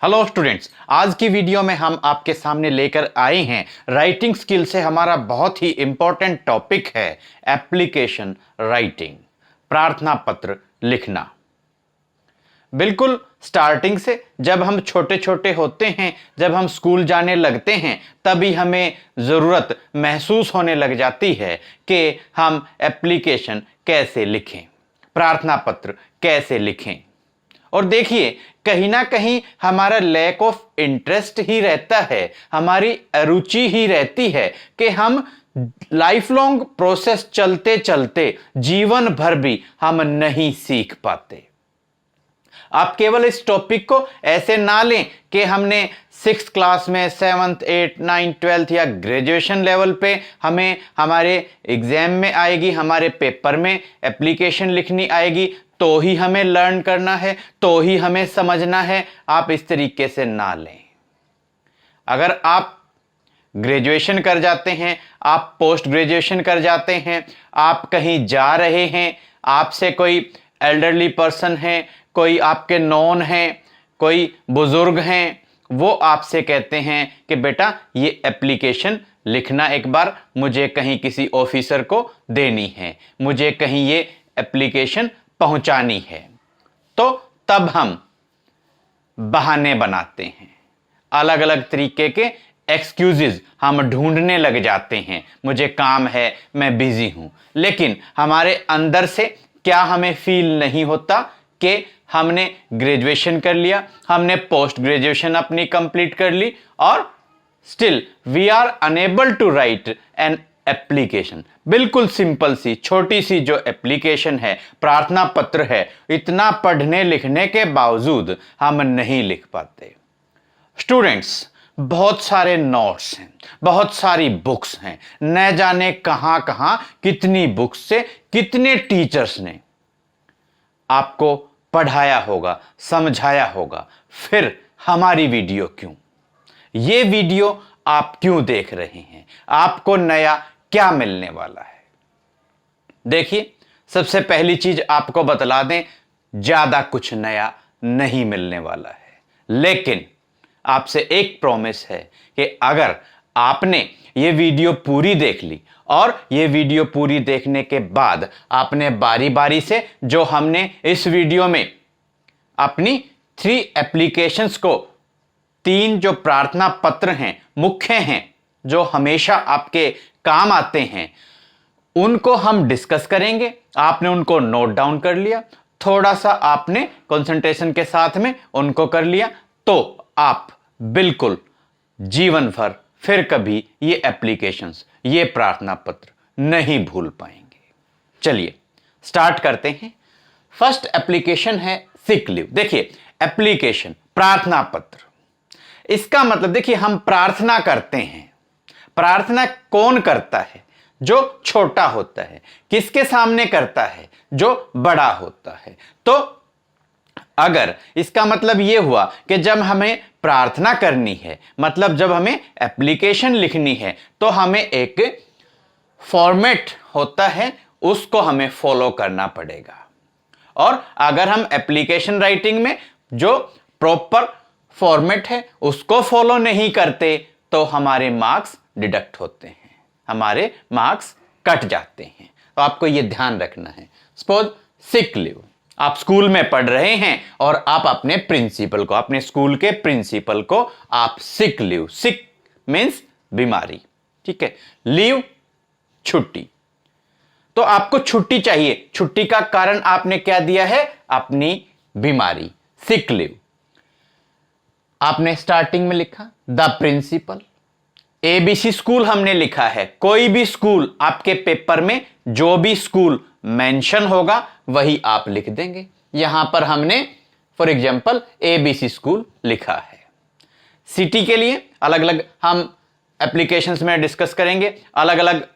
Hello students, आज की video में हम आपके सामने लेकर आए हैं राइटिंग स्किल से हमारा बहुत ही इंपॉर्टेंट टॉपिक है एप्लीकेशन राइटिंग, प्रार्थना पत्र लिखना। बिल्कुल स्टार्टिंग से जब हम छोटे छोटे होते हैं, जब हम स्कूल जाने लगते हैं, तभी हमें ज़रूरत महसूस होने लग जाती है कि हम एप्लीकेशन कैसे लिखें, प्रार्थना पत्र कैसे लिखें। और देखिए, कहीं ना कहीं हमारा लैक ऑफ इंटरेस्ट ही रहता है, हमारी अरुचि ही रहती है कि हम लाइफ लॉन्ग प्रोसेस चलते चलते जीवन भर भी हम नहीं सीख पाते। आप केवल इस टॉपिक को ऐसे ना लें कि हमने 6th क्लास में 7th 8th 9th 12th या ग्रेजुएशन लेवल पे हमें हमारे एग्जाम में आएगी, हमारे पेपर में एप्लीकेशन लिखनी आएगी तो ही हमें लर्न करना है, तो ही हमें समझना है। आप इस तरीके से ना लें। अगर आप ग्रेजुएशन कर जाते हैं, आप पोस्ट ग्रेजुएशन कर जाते हैं, आप कहीं जा रहे हैं, आपसे कोई एल्डरली पर्सन है, कोई आपके नॉन हैं, कोई बुजुर्ग हैं, वो आपसे कहते हैं कि बेटा ये एप्लीकेशन लिखना एक बार, मुझे कहीं किसी ऑफिसर को देनी है, मुझे कहीं ये एप्लीकेशन पहुंचानी है, तो तब हम बहाने बनाते हैं, अलग अलग तरीके के एक्सक्यूजेस हम ढूंढने लग जाते हैं। मुझे काम है, मैं बिजी हूं, लेकिन हमारे अंदर से क्या हमें फील नहीं होता कि हमने ग्रेजुएशन कर लिया, हमने पोस्ट ग्रेजुएशन अपनी कंप्लीट कर ली और still we are unable to write an application. बिल्कुल सिंपल सी छोटी सी जो एप्लीकेशन है, प्रार्थना पत्र है, इतना पढ़ने लिखने के बावजूद हम नहीं लिख पाते। स्टूडेंट्स, बहुत सारे नोट्स हैं, बहुत सारी बुक्स हैं, न जाने कहां कहां कितनी बुक्स से कितने टीचर्स ने आपको पढ़ाया होगा, समझाया होगा, फिर हमारी वीडियो क्यों? ये वीडियो आप क्यों देख रहे हैं? आपको नया क्या मिलने वाला है? देखिए, सबसे पहली चीज आपको बतला दें, ज्यादा कुछ नया नहीं मिलने वाला है, लेकिन आपसे एक प्रॉमिस है कि अगर आपने ये वीडियो पूरी देख ली और ये वीडियो पूरी देखने के बाद आपने बारी बारी से जो हमने इस वीडियो में अपनी 3 एप्लीकेशंस को, 3 जो प्रार्थना पत्र हैं, मुख्य हैं, जो हमेशा आपके काम आते हैं, उनको हम डिस्कस करेंगे। आपने उनको नोट डाउन कर लिया, थोड़ा सा आपने कंसंट्रेशन के साथ में उनको कर लिया, तो आप बिल्कुल जीवन भर फिर कभी ये एप्लीकेशंस, ये प्रार्थना पत्र नहीं भूल पाएंगे। चलिए स्टार्ट करते हैं। फर्स्ट एप्लीकेशन है सिक लीव। देखिए, एप्लीकेशन प्रार्थना पत्र, इसका मतलब देखिए, हम प्रार्थना करते हैं। प्रार्थना कौन करता है? जो छोटा होता है। किसके सामने करता है? जो बड़ा होता है। तो अगर इसका मतलब यह हुआ कि जब हमें प्रार्थना करनी है, मतलब जब हमें एप्लीकेशन लिखनी है, तो हमें एक फॉर्मेट होता है, उसको हमें फॉलो करना पड़ेगा। और अगर हम एप्लीकेशन राइटिंग में जो प्रॉपर फॉर्मेट है उसको फॉलो नहीं करते तो हमारे मार्क्स डिडक्ट होते हैं, हमारे मार्क्स कट जाते हैं। तो आपको यह ध्यान रखना है। सपोज सिक लीव, आप स्कूल में पढ़ रहे हैं और आप अपने प्रिंसिपल को, अपने स्कूल के प्रिंसिपल को आप सिक लीव, सिक मीन्स बीमारी, ठीक है, लीव छुट्टी, तो आपको छुट्टी चाहिए। छुट्टी का कारण आपने क्या दिया है? अपनी बीमारी, सिक लीव। आपने स्टार्टिंग में लिखा द प्रिंसिपल। एबीसी स्कूल हमने लिखा है। कोई भी स्कूल आपके पेपर में, जो भी स्कूल मेंशन होगा वही आप लिख देंगे। यहां पर हमने फॉर एग्जांपल एबीसी स्कूल लिखा है। सिटी के लिए अलग अलग हम एप्लीकेशंस में डिस्कस करेंगे, अलग अलग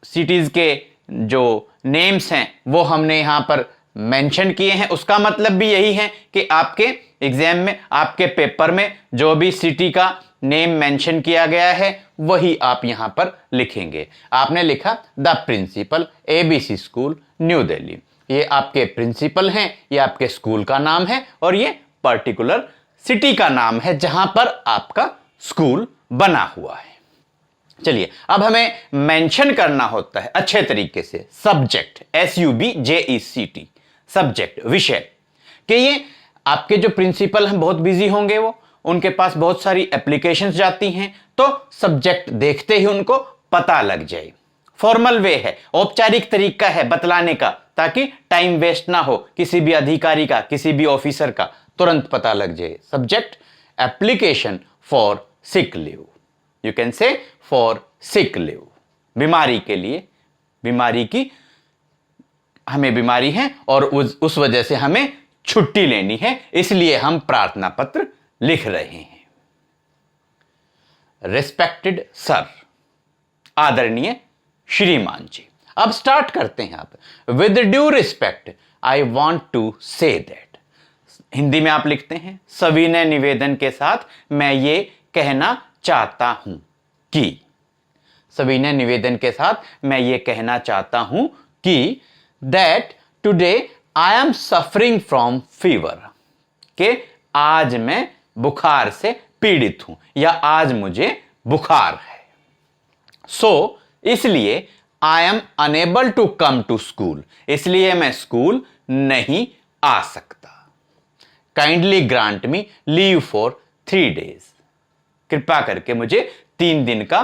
सिटीज के जो नेम्स हैं वो हमने यहां पर मेंशन किए हैं। उसका मतलब भी यही है कि आपके एग्जाम में, आपके पेपर में जो भी सिटी का नेम मेंशन किया गया है वही आप यहां पर लिखेंगे। आपने लिखा the principal ABC school new Delhi. ये आपके प्रिंसिपल हैं, ये आपके स्कूल का नाम है और ये पर्टिकुलर सिटी का नाम है जहां पर आपका स्कूल बना हुआ है। चलिए, अब हमें मेंशन करना होता है अच्छे तरीके से सब्जेक्ट, SUBJECT, सब्जेक्ट, विषय, कि ये आपके जो प्रिंसिपल हैं बहुत बिजी होंगे, वो उनके पास बहुत सारी एप्लीकेशंस जाती हैं, तो सब्जेक्ट देखते ही उनको पता लग जाए। फॉर्मल वे है, औपचारिक तरीका है बतलाने का, ताकि टाइम वेस्ट ना हो किसी भी अधिकारी का, किसी भी ऑफिसर का, तुरंत पता लग जाए। Subject, application for sick leave, you can say for sick leave, बीमारी के लिए, बीमारी की हमें बीमारी है और उस वजह से हमें छुट्टी लेनी है, इसलिए हम प्रार्थना पत्र लिख रहे हैं। रिस्पेक्टेड सर, आदरणीय श्रीमान जी। अब स्टार्ट करते हैं आप। With due respect I want to say that, Hindi में आप लिखते हैं सविनय निवेदन के साथ मैं ये कहना चाहता हूं कि, सविनय निवेदन के साथ मैं ये कहना चाहता हूं कि that today I am suffering from fever, कि आज मैं बुखार से पीड़ित हूं या आज मुझे बुखार है। सो इसलिए I am unable to come to school, इसलिए मैं स्कूल नहीं आ सकता। Kindly grant me leave for 3 days, कृपा करके मुझे 3 दिन का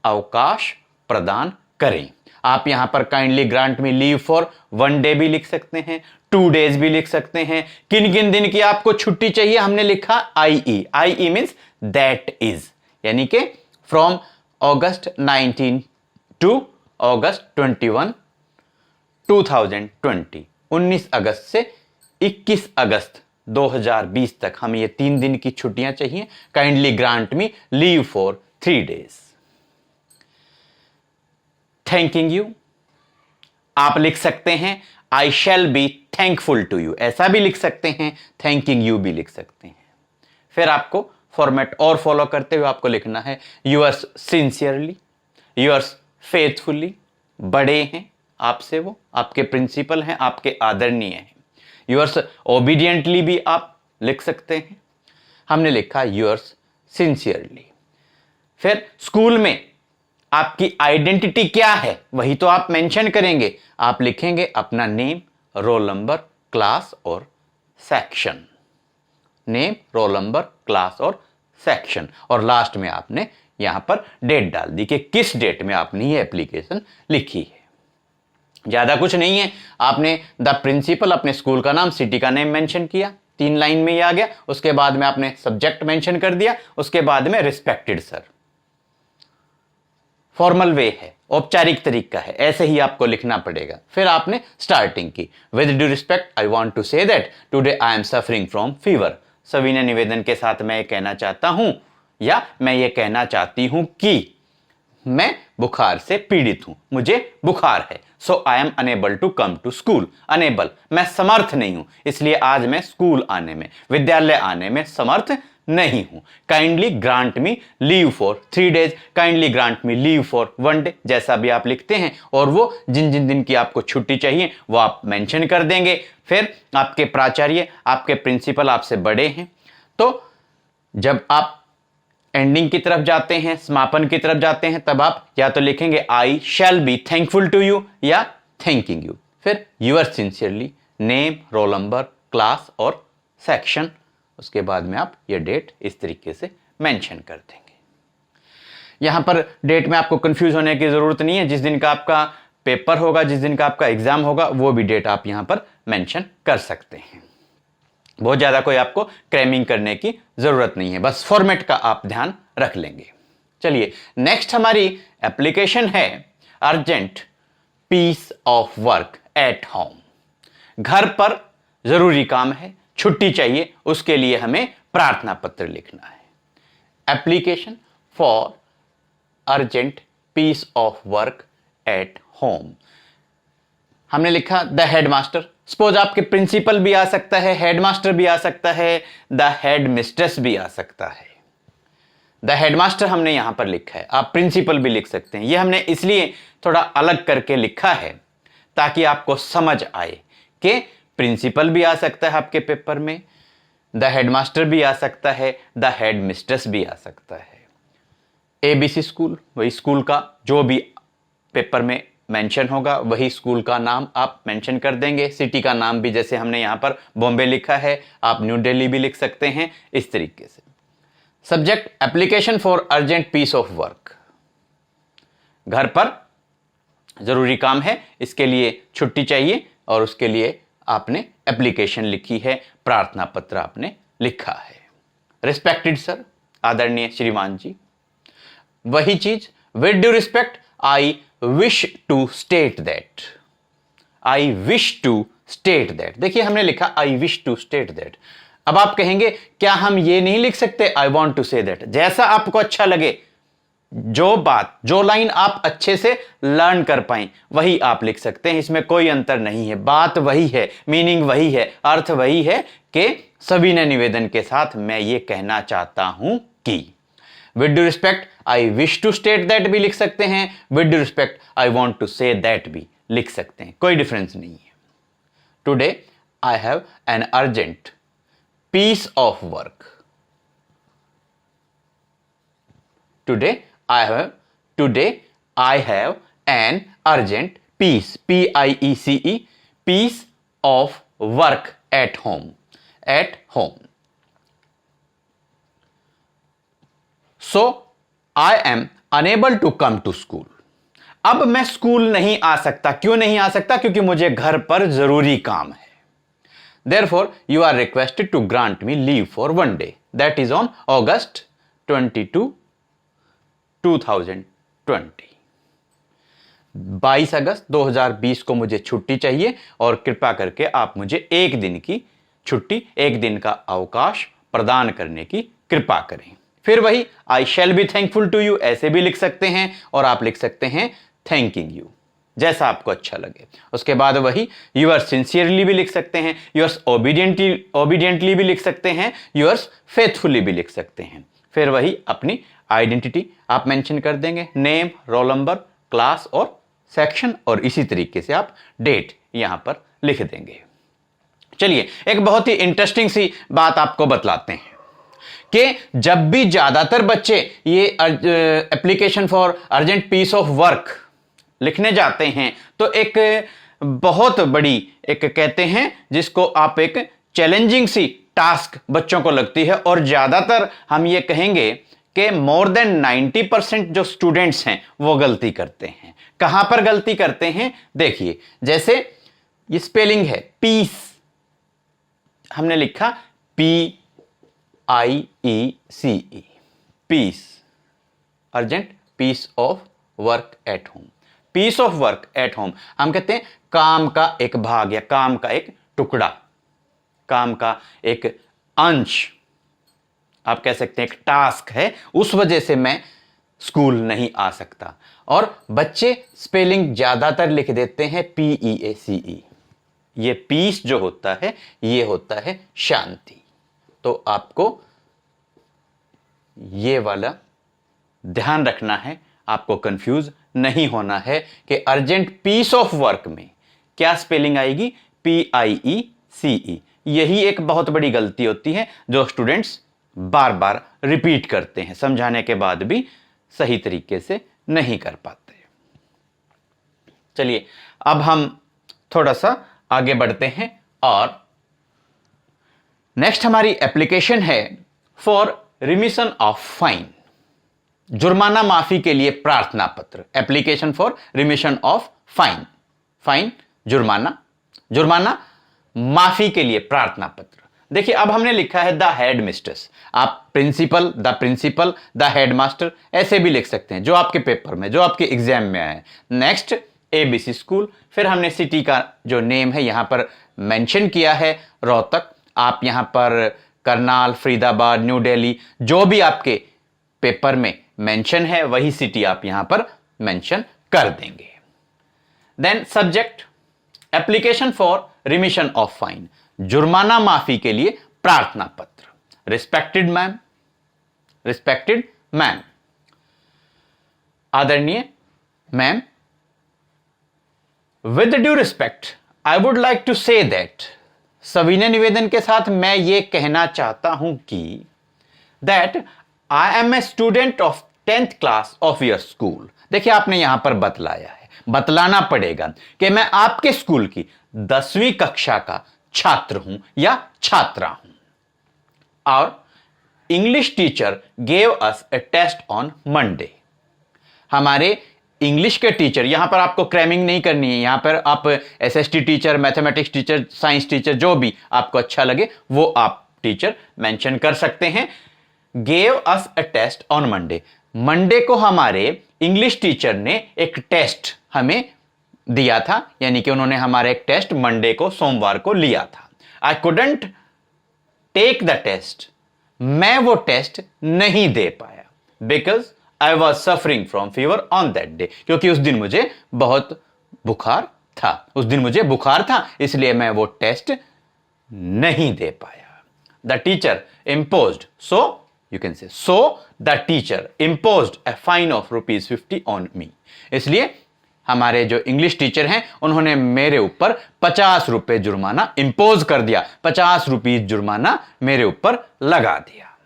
अवकाश प्रदान करें। आप यहां पर kindly grant me leave for 1 day भी लिख सकते हैं, 2 days भी लिख सकते हैं। किन किन दिन की आपको छुट्टी चाहिए, हमने लिखा IE मीन्स दैट इज, यानी कि फ्रॉम August 19 टू August 21, 2020, 19 अगस्त से 21 अगस्त 2020 तक हमें ये 3 दिन की छुट्टियां चाहिए। Kindly grant me leave for 3 days। Thanking you, आप लिख सकते हैं I shall be thankful to you, ऐसा भी लिख सकते हैं, थैंकिंग यू भी लिख सकते हैं। फिर आपको फॉर्मेट और फॉलो करते हुए आपको लिखना है यूअर्स सिंसियरली, यूअर्स फेथफुली, बड़े हैं आपसे, वो आपके प्रिंसिपल हैं, आपके आदरणीय हैं। यूअर्स ओबीडियंटली भी आप लिख सकते हैं, हमने लिखा यूअर्स सिंसियरली। फिर स्कूल में आपकी आइडेंटिटी क्या है वही तो आप मेंशन करेंगे, आप लिखेंगे अपना नेम, रोल नंबर, क्लास और section, name, roll number, class और सेक्शन, और लास्ट में आपने यहां पर डेट डाल दी कि किस डेट में आपने ये एप्लीकेशन लिखी है। ज्यादा कुछ नहीं है, आपने द प्रिंसिपल, अपने स्कूल का नाम, सिटी का नेम मेंशन किया, 3 लाइन में ही आ गया। उसके बाद में आपने सब्जेक्ट मेंशन कर दिया, उसके बाद में रिस्पेक्टेड सर। फॉर्मल वे है, औपचारिक तरीका है, ऐसे ही आपको लिखना पड़ेगा। फिर आपने स्टार्टिंग की, with due respect I want to say that today I am suffering from fever, सविनय निवेदन के साथ मैं ये कहना चाहता हूं या मैं ये कहना चाहती हूं कि मैं बुखार से पीड़ित हूं, मुझे बुखार है। So I am unable to come to school, unable मैं समर्थ नहीं हूं, इसलिए आज मैं स्कूल आने में, विद्यालय आने में समर्थ नहीं हूं। Kindly grant me leave for 3 days, kindly grant me leave for 1 day, जैसा भी आप लिखते हैं, और वो जिन जिन दिन की आपको छुट्टी चाहिए वो आप मेंशन कर देंगे। फिर आपके प्राचार्य, आपके प्रिंसिपल आपसे बड़े हैं, तो जब आप एंडिंग की तरफ जाते हैं, समापन की तरफ जाते हैं, तब आप या तो लिखेंगे I shall be thankful to you या थैंकिंग यू। फिर yours sincerely, name, roll number, class और सेक्शन, उसके बाद में आप ये डेट इस तरीके से मेंशन कर देंगे। यहां पर डेट में आपको कंफ्यूज होने की जरूरत नहीं है, जिस दिन का आपका पेपर होगा, जिस दिन का आपका एग्जाम होगा, वो भी डेट आप यहां पर मेंशन कर सकते हैं। बहुत ज़्यादा कोई आपको क्रैमिंग करने की ज़रूरत नहीं है, बस फॉर्मेट का आप ध्यान रख लेंगे। चलिए, नेक्स्ट हमारी एप्लीकेशन है urgent piece of work at home. घर पर ज़रूरी काम है, छुट्टी चाहिए, उसके लिए हमें प्रार्थना पत्र लिखना है। Application for urgent piece of work at home, हमने लिखा द हेडमास्टर। सपोज आपके प्रिंसिपल भी आ सकता है, हेडमास्टर भी आ सकता है, द हेड मिस्ट्रेस भी आ सकता है। द हेडमास्टर हमने यहां पर लिखा है, आप प्रिंसिपल भी लिख सकते हैं। यह हमने इसलिए थोड़ा अलग करके लिखा है ताकि आपको समझ आए कि प्रिंसिपल भी आ सकता है आपके पेपर में, द हेडमास्टर भी आ सकता है, द हेड मिस्ट्रेस भी आ सकता है। ABC स्कूल, वही स्कूल का जो भी पेपर में मेंशन होगा वही स्कूल का नाम आप मेंशन कर देंगे। सिटी का नाम भी जैसे हमने यहां पर बॉम्बे लिखा है, आप न्यू दिल्ली भी लिख सकते हैं, इस तरीके से। Subject application for urgent piece of work, घर पर जरूरी काम है, इसके लिए छुट्टी चाहिए और उसके लिए आपने एप्लीकेशन लिखी है, प्रार्थना पत्र आपने लिखा है। रिस्पेक्टेड सर, आदरणीय श्रीमान जी, वही चीज with due respect I wish to state that, I wish to state that. देखिए हमने लिखा I wish to state that. अब आप कहेंगे क्या हम ये नहीं लिख सकते I want to say that? जैसा आपको अच्छा लगे, जो बात जो लाइन आप अच्छे से लर्न कर पाए वही आप लिख सकते हैं, इसमें कोई अंतर नहीं है। बात वही है, मीनिंग वही है, अर्थ वही है कि सभी ने निवेदन के साथ मैं ये कहना चाहता हूं कि with due respect I wish to state that भी लिख सकते हैं, with due respect I want to say that भी लिख सकते हैं, कोई डिफरेंस नहीं है। Today I have an urgent piece of work. Today I have an urgent piece, P-I-E-C-E, piece of work at home. So I am unable to come to school. अब मैं school नहीं आ सकता। क्यों नहीं आ सकता? क्योंकि मुझे घर पर जरूरी काम है। Therefore, you are requested to grant me leave for 1 day. That is on August 22, 2020. 22 अगस्त 2020 को मुझे छुट्टी चाहिए और कृपा करके आप मुझे एक दिन की छुट्टी, एक दिन का अवकाश प्रदान करने की कृपा करें। फिर वही I shall be thankful to you ऐसे भी लिख सकते हैं और आप लिख सकते हैं thanking you, जैसा आपको अच्छा लगे। उसके बाद वही यूअर्स सिंसियरली भी लिख सकते हैं, यूअर्स ओबीडियंटली भी लिख सकते हैं, यूअर्स फेथफुली भी लिख सकते हैं। फिर वही अपनी आइडेंटिटी आप मेंशन कर देंगे, नेम, रोल नंबर, क्लास और सेक्शन, और इसी तरीके से आप डेट यहां पर लिख देंगे। चलिए एक बहुत ही इंटरेस्टिंग सी बात आपको बतलाते हैं कि जब भी ज्यादातर बच्चे ये application for urgent piece of work लिखने जाते हैं तो एक बहुत बड़ी एक कहते हैं जिसको आप एक चैलेंजिंग सी टास्क बच्चों को लगती है, और ज्यादातर हम ये कहेंगे कि मोर देन 90% जो स्टूडेंट्स हैं वो गलती करते हैं। कहां पर गलती करते हैं? देखिए जैसे ये स्पेलिंग है पीस, हमने लिखा PIECE, piece, urgent piece of work at home. Piece of work at home हम कहते हैं काम का एक भाग या काम का एक टुकड़ा, काम का एक अंश, आप कह सकते हैं एक टास्क है, उस वजह से मैं स्कूल नहीं आ सकता। और बच्चे स्पेलिंग ज्यादातर लिख देते हैं PEACE। ये पीस जो होता है ये होता है शांति। तो आपको ये वाला ध्यान रखना है, आपको कंफ्यूज नहीं होना है कि अर्जेंट पीस ऑफ वर्क में क्या स्पेलिंग आएगी, PIECE। यही एक बहुत बड़ी गलती होती है जो स्टूडेंट्स बार बार रिपीट करते हैं, समझाने के बाद भी सही तरीके से नहीं कर पाते। चलिए अब हम थोड़ा सा आगे बढ़ते हैं और नेक्स्ट हमारी एप्लीकेशन है फॉर रिमिशन ऑफ फाइन, जुर्माना माफी के लिए प्रार्थना पत्र। Application for remission of fine, fine जुर्माना, जुर्माना माफी के लिए प्रार्थना पत्र। देखिए अब हमने लिखा है द हेड मिस्ट्रेस, आप प्रिंसिपल, द हेडमास्टर ऐसे भी लिख सकते हैं जो आपके पेपर में, जो आपके एग्जाम में आए। नेक्स्ट ABC स्कूल, फिर हमने सिटी का जो नेम है यहां पर मेंशन किया है रोहतक, आप यहां पर करनाल, फरीदाबाद, न्यू दिल्ली, जो भी आपके पेपर में मेंशन है वही सिटी आप यहां पर मेंशन कर देंगे। Then subject application for remission of fine, जुर्माना माफी के लिए प्रार्थना पत्र। रिस्पेक्टेड मैम, रिस्पेक्टेड मैम, आदरणीय ma'am, with due respect I would like to say that सविनय निवेदन के साथ मैं ये कहना चाहता हूं कि that I am a student of 10th class of your school. देखिए आपने यहां पर बतलाया है, बतलाना पड़ेगा कि मैं आपके स्कूल की 10वीं कक्षा का छात्र हूं या छात्रा हूं। और English teacher gave us a test on Monday. हमारे इंग्लिश के टीचर, यहां पर आपको क्रैमिंग नहीं करनी है, यहां पर आप SST teacher, mathematics teacher, science teacher, जो भी आपको अच्छा लगे वो आप टीचर मेंशन कर सकते हैं। Gave us a test on Monday. Monday को हमारे इंग्लिश टीचर ने एक टेस्ट हमें दिया था, यानी कि उन्होंने हमारा एक टेस्ट मंडे को, सोमवार को लिया था। I couldn't take the test. मैं वो टेस्ट नहीं दे पाया because I was suffering from fever on that day, क्योंकि उस दिन मुझे बहुत बुखार था, उस दिन मुझे बुखार था, इसलिए मैं वो टेस्ट नहीं दे पाया। The teacher imposed, so you can say, so the teacher imposed a fine of ₹50 on me. इसलिए हमारे जो इंग्लिश टीचर हैं उन्होंने मेरे ऊपर 50 रुपए जुर्माना इंपोज कर दिया, 50 रुपीज जुर्माना मेरे ऊपर लगा दिया।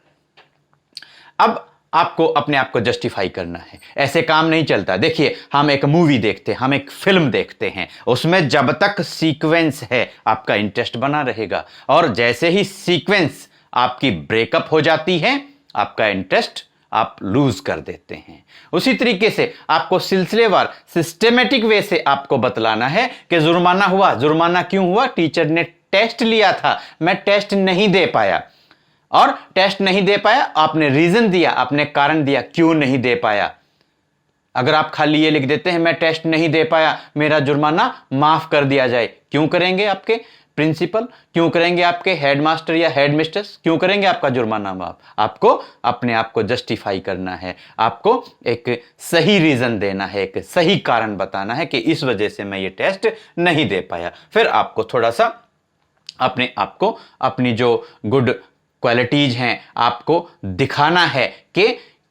अब आपको अपने आप को जस्टिफाई करना है, ऐसे काम नहीं चलता। देखिए हम एक मूवी देखते हैं, हम एक फिल्म देखते हैं, उसमें जब तक सीक्वेंस है आपका इंटरेस्ट बना रहेगा, और जैसे ही सीक्वेंस आपकी ब्रेकअप हो जाती है आपका इंटरेस्ट आप लूज कर देते हैं। उसी तरीके से आपको सिलसिलेवार सिस्टेमेटिक वे से आपको बतलाना है कि जुर्माना हुआ, जुर्माना क्यों हुआ, टीचर ने टेस्ट लिया था, मैं टेस्ट नहीं दे पाया, और टेस्ट नहीं दे पाया आपने रीजन दिया, आपने कारण दिया क्यों नहीं दे पाया। अगर आप खाली ये लिख देते हैं मैं टेस्ट नहीं दे पाया, मेरा जुर्माना माफ कर दिया जाए, क्यों करेंगे आपके प्रिंसिपल, क्यों करेंगे आपके हेडमास्टर या हेडमिस्ट्रेस, क्यों करेंगे आपका जुर्माना माफ? आपको अपने आप को जस्टिफाई करना है, आपको एक सही रीजन देना है, एक सही कारण बताना है कि इस वजह से मैं ये टेस्ट नहीं दे पाया। फिर आपको थोड़ा सा अपने आप को, अपनी जो गुड क्वालिटीज हैं आपको दिखाना है कि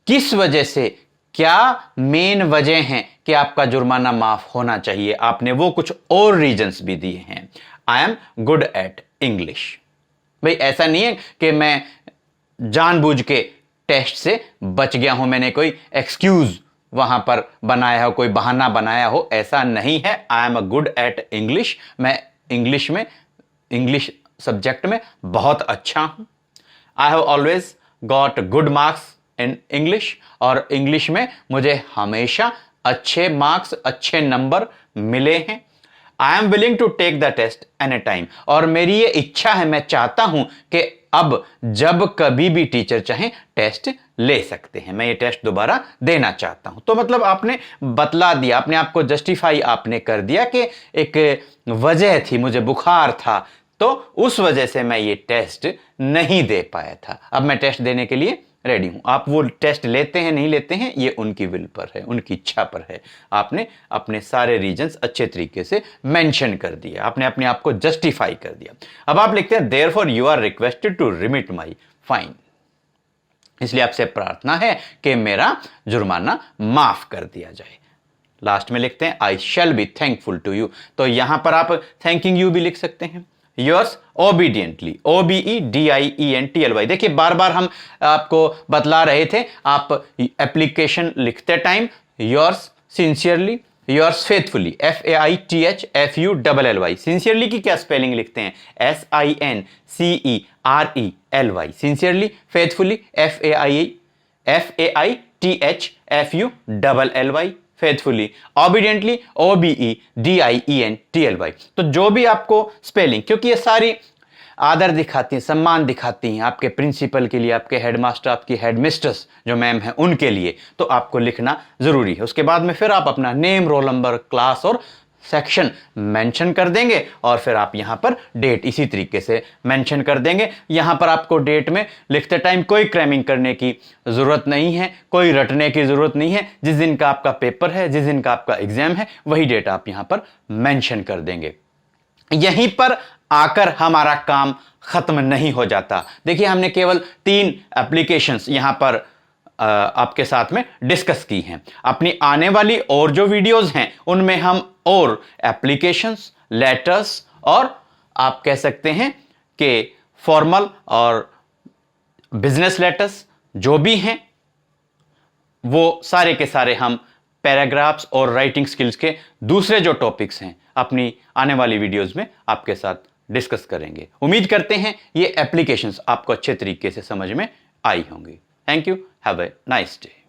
किस वजह से, क्या मेन वजह हैं कि आपका जुर्माना माफ होना चाहिए। आपने वो कुछ और रीजंस भी दिए हैं। I am good at English. भाई ऐसा नहीं है कि मैं जानबूझ के टेस्ट से बच गया हूं, मैंने कोई एक्सक्यूज वहां पर बनाया हो, कोई बहाना बनाया हो, ऐसा नहीं है। I am a good at English. मैं इंग्लिश में, इंग्लिश सब्जेक्ट में बहुत अच्छा हूं। I have always got good marks in English, और इंग्लिश में मुझे हमेशा अच्छे मार्क्स, अच्छे नंबर मिले हैं। I am willing to take the test any time, और मेरी ये इच्छा है, मैं चाहता हूं कि अब जब कभी भी टीचर चाहें टेस्ट ले सकते हैं, मैं ये टेस्ट दोबारा देना चाहता हूं। तो मतलब आपने बतला दिया, अपने आप को जस्टिफाई आपने कर दिया कि एक वजह थी, मुझे बुखार था, तो उस वजह से मैं ये टेस्ट नहीं दे पाया था। अब मैं टेस्ट देने के लिए रेडी हूं। आप वो टेस्ट लेते हैं नहीं लेते हैं ये उनकी विल पर है, उनकी इच्छा पर है। आपने अपने सारे रीजंस अच्छे तरीके से मेंशन कर दिया, आपने अपने आप को जस्टिफाई कर दिया। अब आप लिखते हैं therefore you are requested to remit my fine. इसलिए आपसे प्रार्थना है कि मेरा जुर्माना माफ कर दिया जाए। लास्ट में लिखते हैं I shall be thankful to you. तो यहां पर आप थैंकिंग यू भी लिख सकते हैं। Yours obediently, OBEDIENTLY। देखिए बार बार हम आपको बतला रहे थे, आप एप्लीकेशन लिखते time yours sincerely, yours faithfully, FAITHFULLY। Sincerely की क्या स्पेलिंग लिखते हैं? SINCERELY। Sincerely, faithfully FAITHFULLY, faithfully, obediently OBEDIENTLY। तो जो भी आपको स्पेलिंग, क्योंकि ये सारी आदर दिखाती हैं, सम्मान दिखाती हैं आपके प्रिंसिपल के लिए, आपके हेडमास्टर, आपकी हेडमिस्ट्रेस जो मैम हैं उनके लिए, तो आपको लिखना जरूरी है। उसके बाद में फिर आप अपना नेम, रोल नंबर, क्लास और सेक्शन मेंशन कर देंगे, और फिर आप यहां पर डेट इसी तरीके से मेंशन कर देंगे। यहां पर आपको डेट में लिखते टाइम कोई क्रैमिंग करने की जरूरत नहीं है, कोई रटने की जरूरत नहीं है। जिस दिन का आपका पेपर है, जिस दिन का आपका एग्जाम है, वही डेट आप यहां पर मेंशन कर देंगे। यहीं पर आकर हमारा काम खत्म नहीं हो जाता। देखिए हमने केवल 3 एप्लीकेशंस यहां पर आपके साथ में डिस्कस की हैं। अपनी आने वाली और जो वीडियोस हैं उनमें हम और एप्लीकेशंस, लेटर्स और आप कह सकते हैं कि फॉर्मल और बिजनेस लेटर्स जो भी हैं वो सारे के सारे हम पैराग्राफ्स और राइटिंग स्किल्स के दूसरे जो टॉपिक्स हैं अपनी आने वाली वीडियोस में आपके साथ डिस्कस करेंगे। उम्मीद करते हैं ये एप्लीकेशंस आपको अच्छे तरीके से समझ में आई होंगी। Thank you, have a nice day.